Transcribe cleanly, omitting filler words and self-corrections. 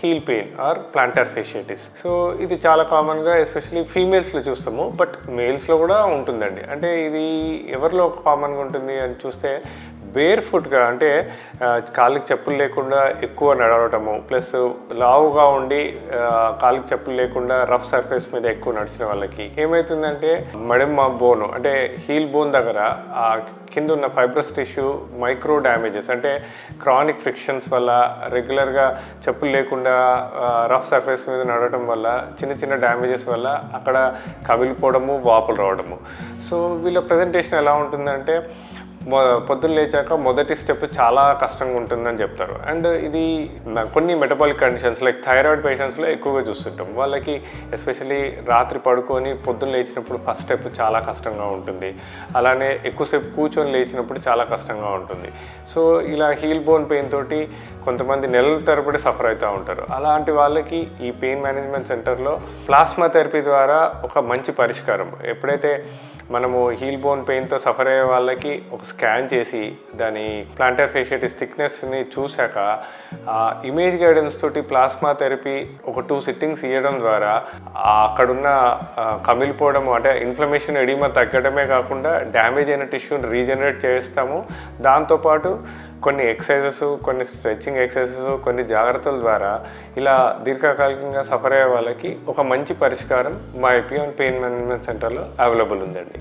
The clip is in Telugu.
Heel pain or planter fasciitis. So ఇది చాలా కామన్గా ఎస్పెషలీ ఫీమేల్స్లో చూస్తాము, బట్ మేల్స్లో కూడా ఉంటుందండి. అంటే ఇది ఎవరిలో కామన్గా ఉంటుంది అని చూస్తే బేర్ ఫుట్గా, అంటే కాళ్ళకి చెప్పులు లేకుండా ఎక్కువ నడవటము, ప్లస్ లావుగా ఉండి కాళ్ళకి చెప్పులు లేకుండా రఫ్ సర్ఫేస్ మీద ఎక్కువ నడిచిన వాళ్ళకి ఏమవుతుందంటే మడమ బోను అంటే హీల్ బోన్ దగ్గర కింద ఉన్న ఫైబ్రస్ టిష్యూ మైక్రో డ్యామేజెస్, అంటే క్రానిక్ ఫ్రిక్షన్స్ వల్ల, రెగ్యులర్గా చెప్పులు లేకుండా రఫ్ సర్ఫేస్ మీద నడవడం వల్ల చిన్న చిన్న డ్యామేజెస్ వల్ల అక్కడ కమిలిపోవడము, వాపులు రావడము. సో వీళ్ళ ప్రజెంటేషన్ ఎలా ఉంటుందంటే పొద్దున్న లేచాక మొదటి స్టెప్ చాలా కష్టంగా ఉంటుందని చెప్తారు. అండ్ ఇది కొన్ని మెటబాలిక్ కండిషన్స్ లైక్ థైరాయిడ్ పేషెంట్స్లో ఎక్కువగా చూస్తుంటాం. వాళ్ళకి ఎస్పెషల్లీ రాత్రి పడుకొని పొద్దున్న లేచినప్పుడు ఫస్ట్ స్టెప్ చాలా కష్టంగా ఉంటుంది. అలానే ఎక్కువసేపు కూర్చొని లేచినప్పుడు చాలా కష్టంగా ఉంటుంది. సో ఇలా హీల్ బోన్ పెయిన్ తోటి కొంతమంది నెలల తరబడి సఫర్ అవుతూ ఉంటారు. అలాంటి వాళ్ళకి ఈ పెయిన్ మేనేజ్మెంట్ సెంటర్లో ప్లాస్మా థెరపీ ద్వారా ఒక మంచి పరిష్కారం. ఎప్పుడైతే మనము హీల్ బోన్ పెయిన్తో సఫర్ అయ్యే వాళ్ళకి ఒక స్కాన్ చేసి దాని ప్లాంటార్ ఫేషియటిస్ థిక్నెస్ని చూశాక ఇమేజ్ గైడెన్స్ తోటి ప్లాస్మా థెరపీ ఒక 2 సిట్టింగ్స్ ఇవ్వడం ద్వారా అక్కడున్న కమిలిపోవడం, అంటే ఇన్ఫ్లమేషన్, ఎడిమా తగ్గడమే కాకుండా డ్యామేజ్ అయిన టిష్యూని రీజనరేట్ చేస్తాము. దాంతోపాటు కొన్ని ఎక్సర్సైజెస్, కొన్ని స్ట్రెచ్చింగ్ ఎక్సర్సైజెస్, కొన్ని జాగ్రత్తల ద్వారా ఇలా దీర్ఘకాలికంగా సఫర్ అయ్యే వాళ్ళకి ఒక మంచి పరిష్కారం మా ఎపియాన్ పెయిన్ మేనేజ్మెంట్ సెంటర్లో అవైలబుల్ ఉందండి.